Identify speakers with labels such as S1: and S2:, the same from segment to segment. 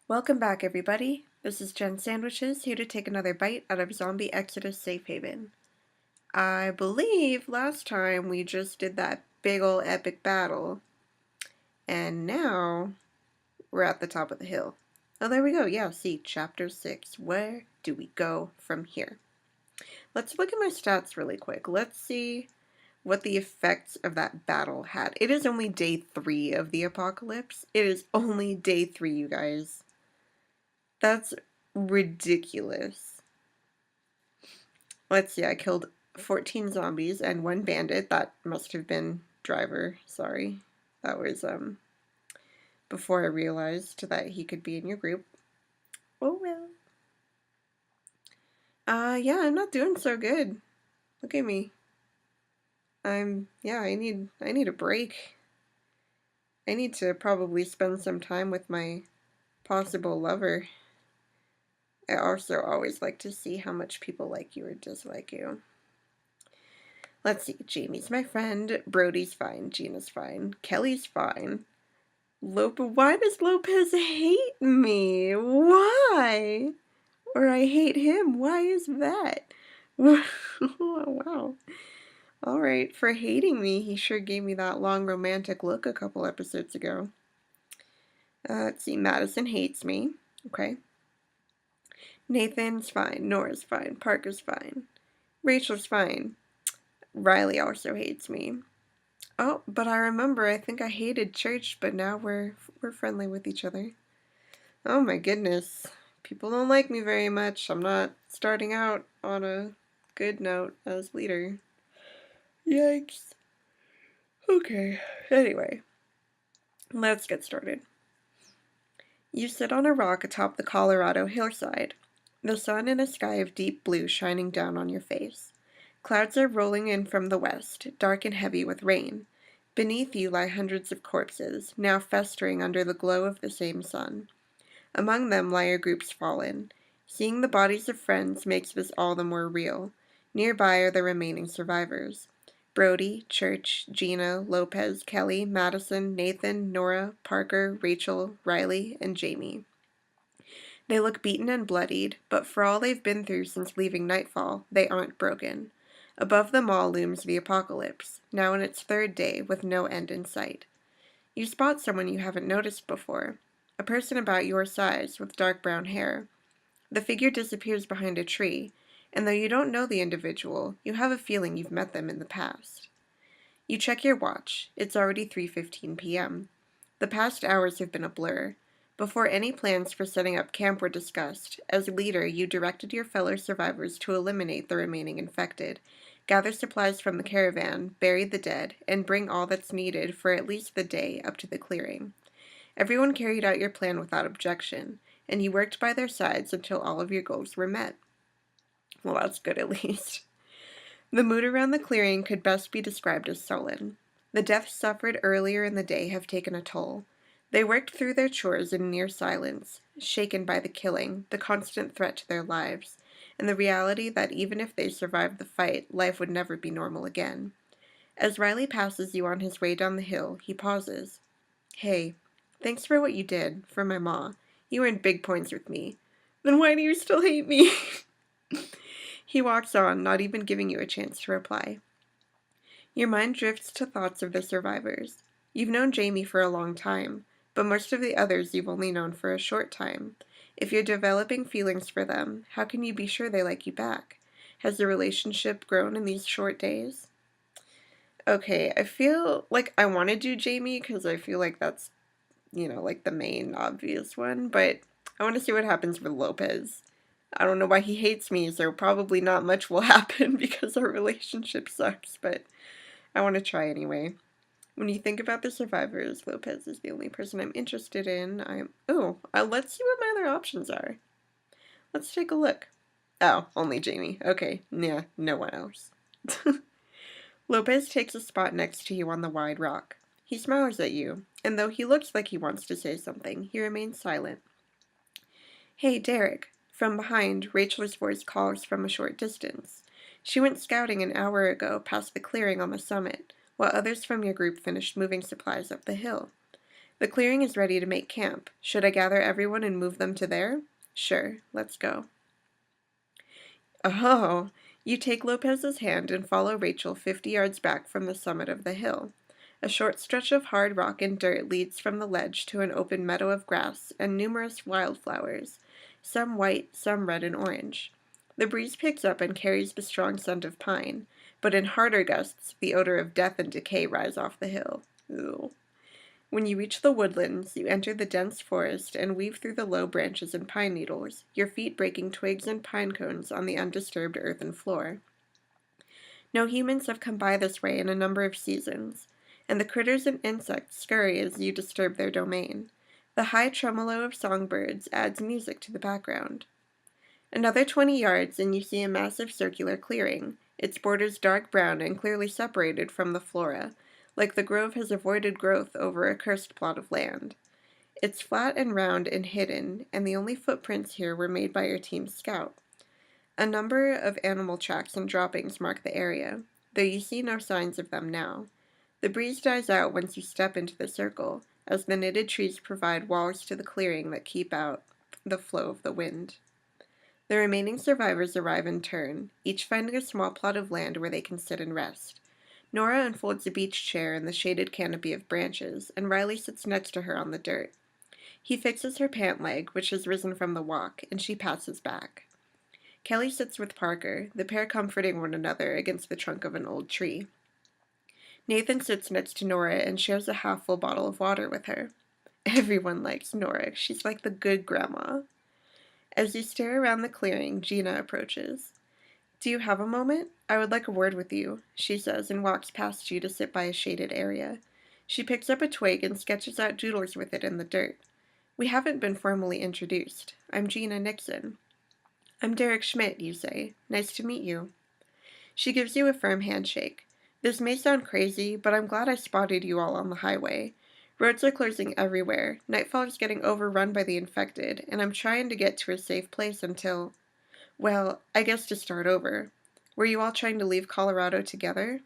S1: Welcome back, everybody. This is JenSandwiches, here to take another bite out of Zombie Exodus Safe Haven. I believe last time we just did that big ol' epic battle, and now we're at the top of the hill. Oh, there we go. Yeah, see, Chapter 6. Where do we go from here? Let's look at my stats really quick. Let's see what the effects of that battle had. It is only day 3 of the apocalypse. It is only day 3, you guys. That's ridiculous. Let's see, I killed 14 zombies and 1 bandit. That must have been Driver, sorry. That was, before I realized that he could be in your group. Oh well. Yeah, I'm not doing so good. Look at me. I need a break. I need to probably spend some time with my possible lover. I also always like to see how much people like you or dislike you. Let's see, Jamie's my friend, Brody's fine, Gina's fine, Kelly's fine. Why does Lopez hate me? Why? Or I hate him, why is that? Wow. Alright, for hating me, he sure gave me that long romantic look a couple episodes ago. Let's see, Madison hates me. Okay. Nathan's fine, Nora's fine, Parker's fine, Rachel's fine. Riley also hates me. Oh, but I remember, I think I hated church, but now we're friendly with each other. Oh my goodness. People don't like me very much. I'm not starting out on a good note as leader. Yikes. Okay, anyway. Let's get started. You sit on a rock atop the Colorado hillside, the sun in a sky of deep blue shining down on your face. Clouds are rolling in from the west, dark and heavy with rain. Beneath you lie hundreds of corpses, now festering under the glow of the same sun. Among them lie your group's fallen. Seeing the bodies of friends makes this all the more real. Nearby are the remaining survivors. Brody, Church, Gina, Lopez, Kelly, Madison, Nathan, Nora, Parker, Rachel, Riley, and Jamie. They look beaten and bloodied, but for all they've been through since leaving Nightfall, they aren't broken. Above them all looms the apocalypse, now in its 3rd day with no end in sight. You spot someone you haven't noticed before, a person about your size with dark brown hair. The figure disappears behind a tree, and though you don't know the individual, you have a feeling you've met them in the past. You check your watch. It's already 3:15 p.m. The past hours have been a blur. Before any plans for setting up camp were discussed, as leader you directed your fellow survivors to eliminate the remaining infected, gather supplies from the caravan, bury the dead, and bring all that's needed for at least the day up to the clearing. Everyone carried out your plan without objection, and you worked by their sides until all of your goals were met. Well, that's good at least. The mood around the clearing could best be described as sullen. The deaths suffered earlier in the day have taken a toll. They worked through their chores in near silence, shaken by the killing, the constant threat to their lives, and the reality that even if they survived the fight, life would never be normal again. As Riley passes you on his way down the hill, he pauses. Hey, thanks for what you did, for my ma. You earned big points with me. Then why do you still hate me? He walks on, not even giving you a chance to reply. Your mind drifts to thoughts of the survivors. You've known Jamie for a long time, but most of the others you've only known for a short time. If you're developing feelings for them, how can you be sure they like you back? Has the relationship grown in these short days? Okay, I feel like I want to do Jamie because I feel like that's, like the main obvious one, but I want to see what happens with Lopez. I don't know why he hates me, so probably not much will happen because our relationship sucks, but I want to try anyway. When you think about the survivors, Lopez is the only person I'm interested in. Let's see what my other options are. Let's take a look. Oh, only Jamie. Okay, yeah, no one else. Lopez takes a spot next to you on the wide rock. He smiles at you, and though he looks like he wants to say something, he remains silent. Hey, Derek. From behind, Rachel's voice calls from a short distance. She went scouting an hour ago past the clearing on the summit, while others from your group finished moving supplies up the hill. The clearing is ready to make camp. Should I gather everyone and move them to there? Sure, let's go. Oh, you take Lopez's hand and follow Rachel 50 yards back from the summit of the hill. A short stretch of hard rock and dirt leads from the ledge to an open meadow of grass and numerous wildflowers, some white, some red and orange. The breeze picks up and carries the strong scent of pine, but in harder gusts the odor of death and decay rise off the hill. Ew. When you reach the woodlands, you enter the dense forest and weave through the low branches and pine needles, your feet breaking twigs and pine cones on the undisturbed earthen floor. No humans have come by this way in a number of seasons, and the critters and insects scurry as you disturb their domain. The high tremolo of songbirds adds music to the background. Another 20 yards and you see a massive circular clearing, its borders dark brown and clearly separated from the flora, like the grove has avoided growth over a cursed plot of land. It's flat and round and hidden, and the only footprints here were made by your team's scout. A number of animal tracks and droppings mark the area, though you see no signs of them now. The breeze dies out once you step into the circle, as the knitted trees provide walls to the clearing that keep out the flow of the wind. The remaining survivors arrive in turn, each finding a small plot of land where they can sit and rest. Nora unfolds a beach chair in the shaded canopy of branches, and Riley sits next to her on the dirt. He fixes her pant leg, which has risen from the walk, and she passes back. Kelly sits with Parker, the pair comforting one another against the trunk of an old tree. Nathan sits next to Nora and shares a half-full bottle of water with her. Everyone likes Nora. She's like the good grandma. As you stare around the clearing, Gina approaches. Do you have a moment? I would like a word with you, she says, and walks past you to sit by a shaded area. She picks up a twig and sketches out doodles with it in the dirt. We haven't been formally introduced. I'm Gina Nixon. I'm Derek Schmidt, you say. Nice to meet you. She gives you a firm handshake. This may sound crazy, but I'm glad I spotted you all on the highway. Roads are closing everywhere. Nightfall is getting overrun by the infected, and I'm trying to get to a safe place until... Well, I guess to start over. Were you all trying to leave Colorado together?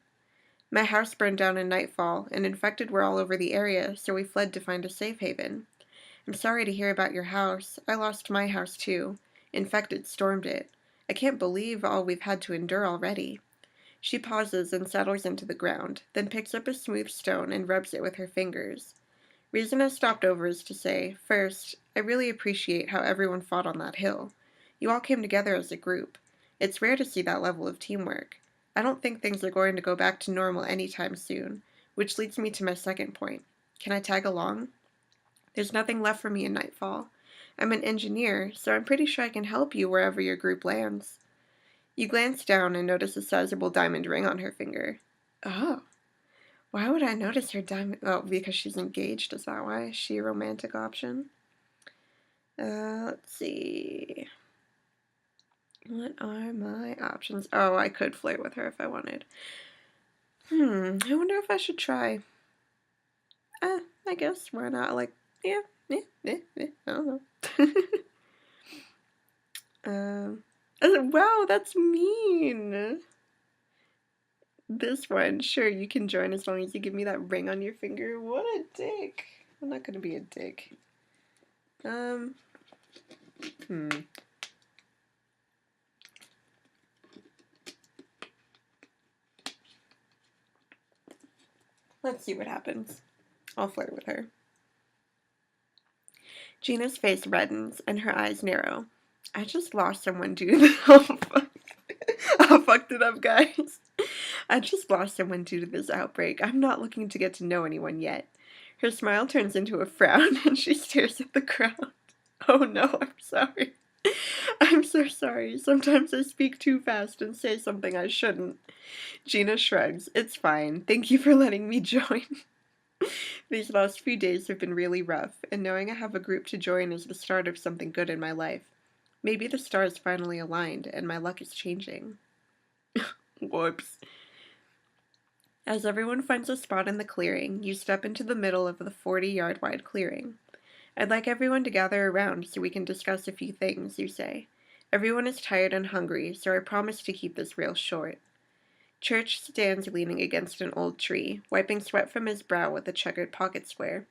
S1: My house burned down in Nightfall, and infected were all over the area, so we fled to find a safe haven. I'm sorry to hear about your house. I lost my house too. Infected stormed it. I can't believe all we've had to endure already. She pauses and settles into the ground, then picks up a smooth stone and rubs it with her fingers. Reason I stopped over is to say, first, I really appreciate how everyone fought on that hill. You all came together as a group. It's rare to see that level of teamwork. I don't think things are going to go back to normal anytime soon, which leads me to my second point. Can I tag along? There's nothing left for me in Nightfall. I'm an engineer, so I'm pretty sure I can help you wherever your group lands. You glance down and notice a sizable diamond ring on her finger. Oh. Why would I notice her diamond? Oh, because she's engaged, is that why? Is she a romantic option? Let's see. What are my options? Oh, I could flirt with her if I wanted. I wonder if I should try. I guess, why not? Like, yeah, I don't know. Wow, that's mean. This one, sure, you can join as long as you give me that ring on your finger. What a dick. I'm not gonna be a dick. Let's see what happens. I'll flirt with her. Gina's face reddens and her eyes narrow. I just lost someone, dude. Oh, fuck. I fucked it up, guys. I just lost someone due to this outbreak. I'm not looking to get to know anyone yet. Her smile turns into a frown and she stares at the ground. Oh no, I'm sorry. I'm so sorry. Sometimes I speak too fast and say something I shouldn't. Gina shrugs. It's fine. Thank you for letting me join. These last few days have been really rough, and knowing I have a group to join is the start of something good in my life. Maybe the stars finally aligned, and my luck is changing. Whoops. As everyone finds a spot in the clearing, you step into the middle of the 40-yard wide clearing. I'd like everyone to gather around so we can discuss a few things, you say. Everyone is tired and hungry, so I promise to keep this real short. Church stands leaning against an old tree, wiping sweat from his brow with a checkered pocket square.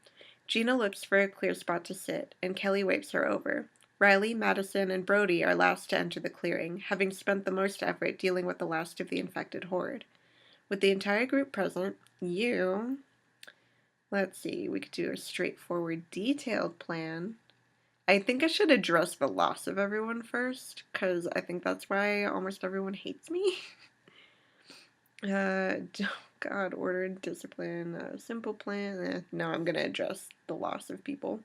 S1: Gina looks for a clear spot to sit, and Kelly waves her over. Riley, Madison, and Brody are last to enter the clearing, having spent the most effort dealing with the last of the infected horde. With the entire group present, let's see, we could do a straightforward, detailed plan. I think I should address the loss of everyone first, because I think that's why almost everyone hates me. God, order and discipline, simple plan. No, I'm gonna address the loss of people.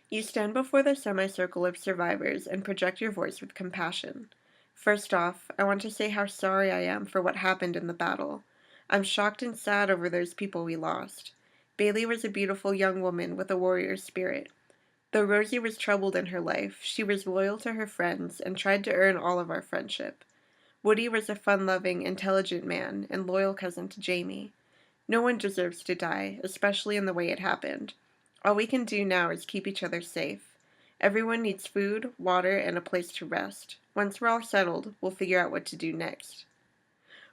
S1: You stand before the semicircle of survivors and project your voice with compassion. First off, I want to say how sorry I am for what happened in the battle. I'm shocked and sad over those people we lost. Bailey was a beautiful young woman with a warrior spirit. Though Rosie was troubled in her life, she was loyal to her friends and tried to earn all of our friendship. Woody was a fun-loving, intelligent man and loyal cousin to Jamie. No one deserves to die, especially in the way it happened. All we can do now is keep each other safe. Everyone needs food, water, and a place to rest. Once we're all settled, we'll figure out what to do next.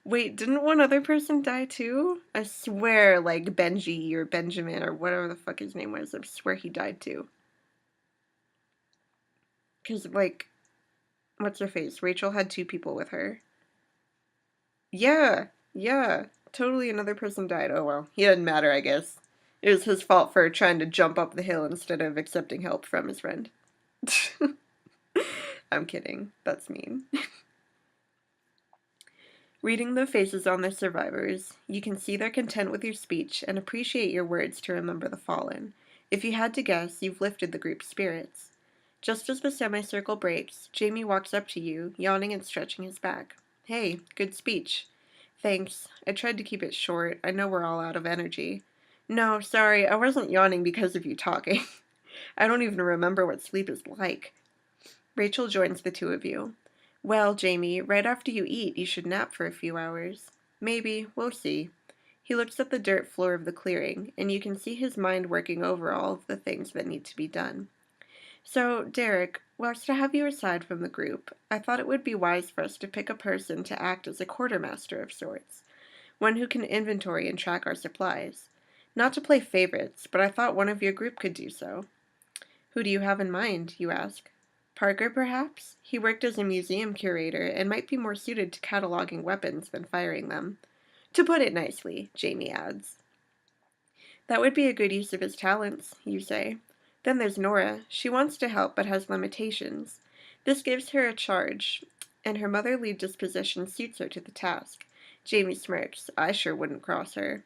S1: Wait, didn't one other person die too? I swear, like Benji or Benjamin or whatever the fuck his name was, I swear he died too. Because, like, what's her face? Rachel had 2 people with her. Yeah, totally another person died. Oh well, he didn't matter, I guess. It was his fault for trying to jump up the hill instead of accepting help from his friend. I'm kidding. That's mean. Reading the faces on the survivors, you can see they're content with your speech and appreciate your words to remember the fallen. If you had to guess, you've lifted the group's spirits. Just as the semicircle breaks, Jamie walks up to you, yawning and stretching his back. Hey, good speech. Thanks. I tried to keep it short. I know we're all out of energy. No, sorry, I wasn't yawning because of you talking. I don't even remember what sleep is like. Rachel joins the 2 of you. Well, Jamie, right after you eat, you should nap for a few hours. Maybe, we'll see. He looks at the dirt floor of the clearing, and you can see his mind working over all of the things that need to be done. So, Derek, whilst I have you aside from the group, I thought it would be wise for us to pick a person to act as a quartermaster of sorts, one who can inventory and track our supplies. Not to play favorites, but I thought one of your group could do so. Who do you have in mind, you ask? Parker, perhaps? He worked as a museum curator and might be more suited to cataloging weapons than firing them. To put it nicely, Jamie adds. That would be a good use of his talents, you say. Then there's Nora. She wants to help but has limitations. This gives her a charge, and her motherly disposition suits her to the task. Jamie smirks. I sure wouldn't cross her.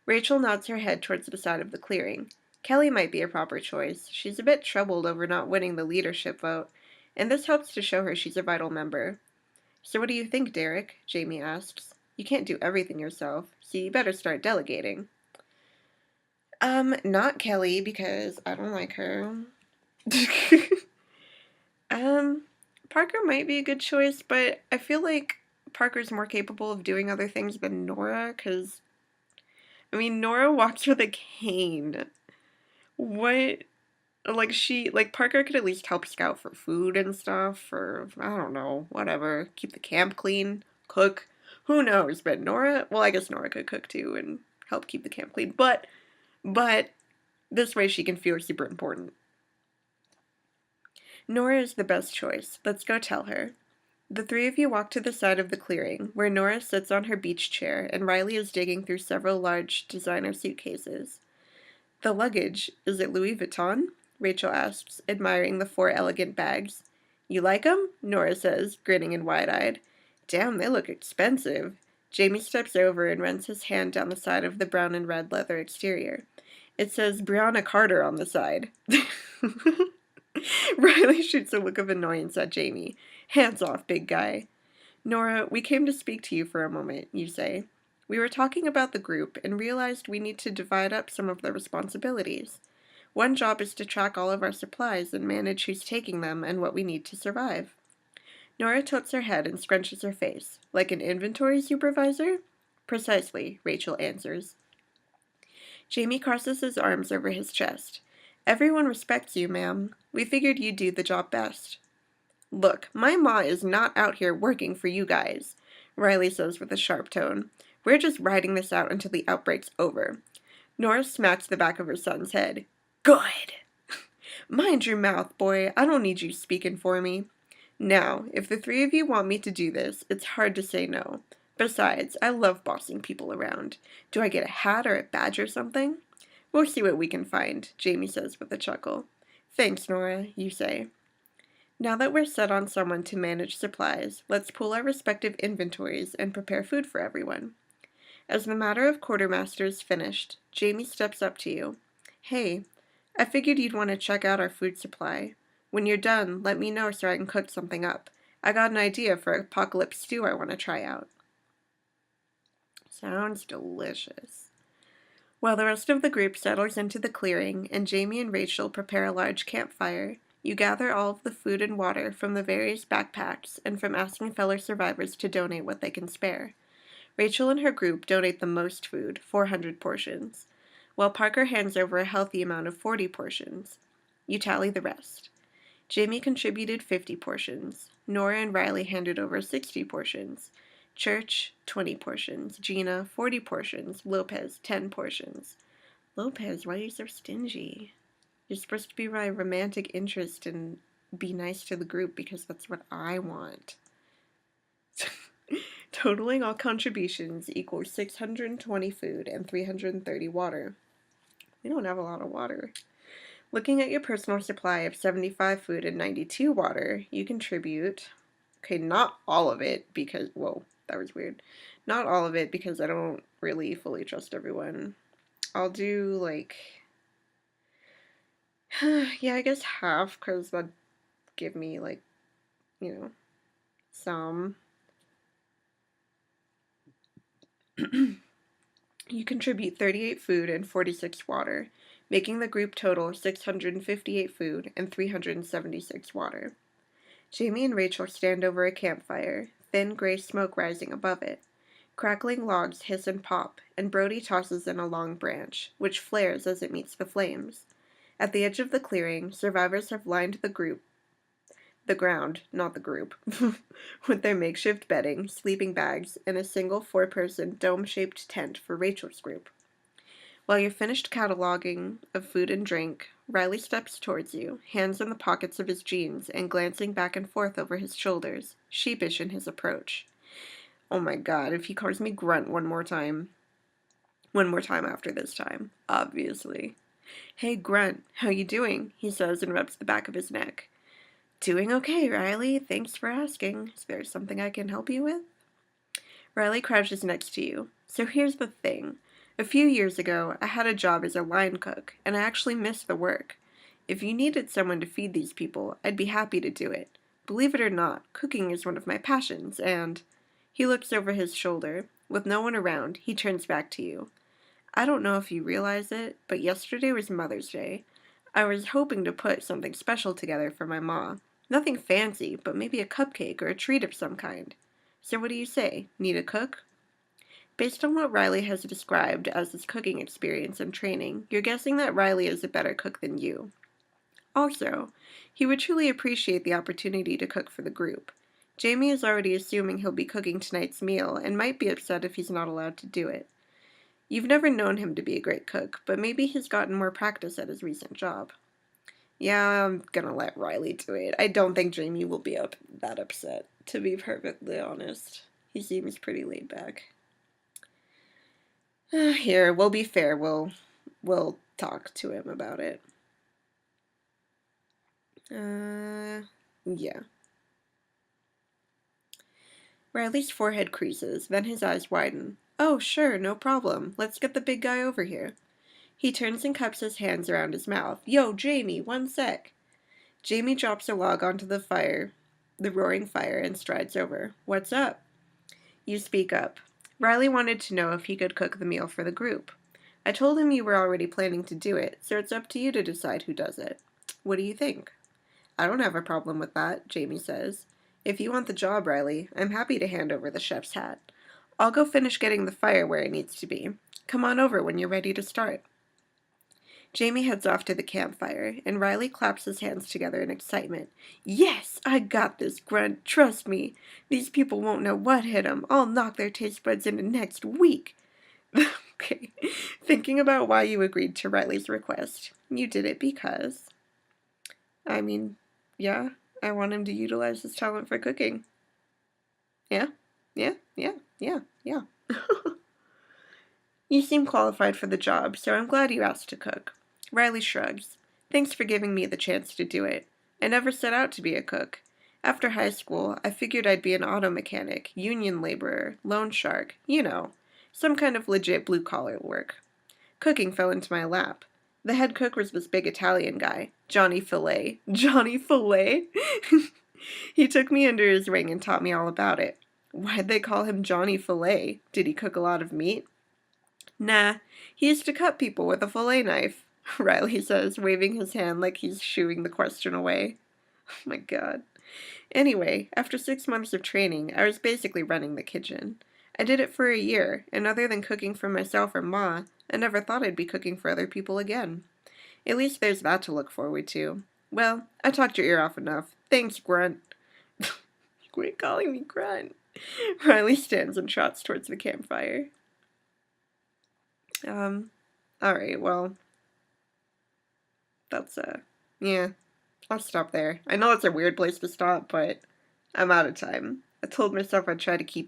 S1: Rachel nods her head towards the side of the clearing. Kelly might be a proper choice. She's a bit troubled over not winning the leadership vote, and this helps to show her she's a vital member. So what do you think, Derek? Jamie asks. You can't do everything yourself, so you better start delegating. Not Kelly, because I don't like her. Parker might be a good choice, but I feel like Parker's more capable of doing other things than Nora, because, Nora walks with a cane. What? Like, Parker could at least help scout for food and stuff, or, I don't know, whatever. Keep the camp clean, cook, who knows, but Nora, well, I guess Nora could cook too and help keep the camp clean, but this way she can feel super important. Nora is the best choice. Let's go tell her. The 3 of you walk to the side of the clearing, where Nora sits on her beach chair and Riley is digging through several large designer suitcases. The luggage, is it Louis Vuitton? Rachel asks, admiring the 4 elegant bags. You like 'em? Nora says, grinning and wide-eyed. Damn, they look expensive. Jamie steps over and runs his hand down the side of the brown and red leather exterior. It says Brianna Carter on the side. Riley shoots a look of annoyance at Jamie. Hands off, big guy. Nora, we came to speak to you for a moment, you say. We were talking about the group and realized we need to divide up some of the responsibilities. One job is to track all of our supplies and manage who's taking them and what we need to survive. Nora tilts her head and scrunches her face. Like an inventory supervisor? Precisely, Rachel answers. Jamie crosses his arms over his chest. Everyone respects you, ma'am. We figured you'd do the job best. Look, my ma is not out here working for you guys, Riley says with a sharp tone. We're just riding this out until the outbreak's over. Nora smacked the back of her son's head. Good! Mind your mouth, boy. I don't need you speaking for me. Now, if the three of you want me to do this, it's hard to say no. Besides, I love bossing people around. Do I get a hat or a badge or something? We'll see what we can find, Jamie says with a chuckle. Thanks, Nora, you say. Now that we're set on someone to manage supplies, let's pool our respective inventories and prepare food for everyone. As the matter of quartermaster is finished, Jamie steps up to you. Hey, I figured you'd want to check out our food supply. When you're done, let me know so I can cook something up. I got an idea for apocalypse stew I want to try out. Sounds delicious. While the rest of the group settles into the clearing and Jamie and Rachel prepare a large campfire, you gather all of the food and water from the various backpacks and from asking fellow survivors to donate what they can spare. Rachel and her group donate the most food, 400 portions, while Parker hands over a healthy amount of 40 portions. You tally the rest. Jamie contributed 50 portions. Nora and Riley handed over 60 portions. Church, 20 portions. Gina, 40 portions. Lopez, 10 portions. Lopez, why are you so stingy? You're supposed to be my romantic interest and be nice to the group because that's what I want. Totaling all contributions equals 620 food and 330 water. We don't have a lot of water. Looking at your personal supply of 75 food and 92 water, you contribute, okay, not all of it because, whoa, that was weird. Not all of it because I don't really fully trust everyone. I'll do like, yeah, I guess half because that'd give me like, some. You contribute 38 food and 46 water, making the group total 658 food and 376 water. Jamie and Rachel stand over a campfire, thin gray smoke rising above it. Crackling logs hiss and pop, and Brody tosses in a long branch, which flares as it meets the flames. At the edge of the clearing, survivors have lined the ground, not the group, with their makeshift bedding, sleeping bags, and a single 4-person dome-shaped tent for Rachel's group. While you're finished cataloging of food and drink, Riley steps towards you, hands in the pockets of his jeans and glancing back and forth over his shoulders, sheepish in his approach. Oh my god, if he calls me Grunt one more time after this time, obviously. Hey Grunt, how you doing? He says and rubs the back of his neck. Doing okay, Riley. Thanks for asking. Is there something I can help you with? Riley crouches next to you. So here's the thing. A few years ago, I had a job as a line cook, and I actually missed the work. If you needed someone to feed these people, I'd be happy to do it. Believe it or not, cooking is one of my passions, and... He looks over his shoulder. With no one around, he turns back to you. I don't know if you realize it, but yesterday was Mother's Day. I was hoping to put something special together for my ma. Nothing fancy, but maybe a cupcake or a treat of some kind. So what do you say? Need a cook? Based on what Riley has described as his cooking experience and training, you're guessing that Riley is a better cook than you. Also, he would truly appreciate the opportunity to cook for the group. Jamie is already assuming he'll be cooking tonight's meal and might be upset if he's not allowed to do it. You've never known him to be a great cook, but maybe he's gotten more practice at his recent job. Yeah, I'm gonna let Riley do it. I don't think Jamie will be that upset, to be perfectly honest. He seems pretty laid back. Here, we'll be fair. We'll talk to him about it. Yeah. Riley's forehead creases, then his eyes widen. Oh, sure, no problem. Let's get the big guy over here. He turns and cups his hands around his mouth. Yo, Jamie, one sec. Jamie drops a log onto the roaring fire, and strides over. What's up? You speak up. Riley wanted to know if he could cook the meal for the group. I told him you were already planning to do it, so it's up to you to decide who does it. What do you think? I don't have a problem with that, Jamie says. If you want the job, Riley, I'm happy to hand over the chef's hat. I'll go finish getting the fire where it needs to be. Come on over when you're ready to start. Jamie heads off to the campfire, and Riley claps his hands together in excitement. Yes, I got this, Grunt. Trust me. These people won't know what hit them. I'll knock their taste buds into next week. Okay. Thinking about why you agreed to Riley's request. You did it because... I mean, yeah, I want him to utilize his talent for cooking. Yeah, yeah, yeah, yeah, yeah. You seem qualified for the job, so I'm glad you asked to cook. Riley shrugs. Thanks for giving me the chance to do it. I never set out to be a cook. After high school, I figured I'd be an auto mechanic, union laborer, loan shark, you know, some kind of legit blue-collar work. Cooking fell into my lap. The head cook was this big Italian guy, Johnny Filet. Johnny Filet? He took me under his wing and taught me all about it. Why'd they call him Johnny Filet? Did he cook a lot of meat? Nah, he used to cut people with a fillet knife, Riley says, waving his hand like he's shooing the question away. Oh my god. Anyway, after 6 months of training, I was basically running the kitchen. I did it for a year, and other than cooking for myself or Ma, I never thought I'd be cooking for other people again. At least there's that to look forward to. Well, I talked your ear off enough. Thanks, Grunt. Quit calling me Grunt. Riley stands and trots towards the campfire. Alright, well, that's, yeah, I'll stop there. I know it's a weird place to stop, but I'm out of time. I told myself I'd try to keep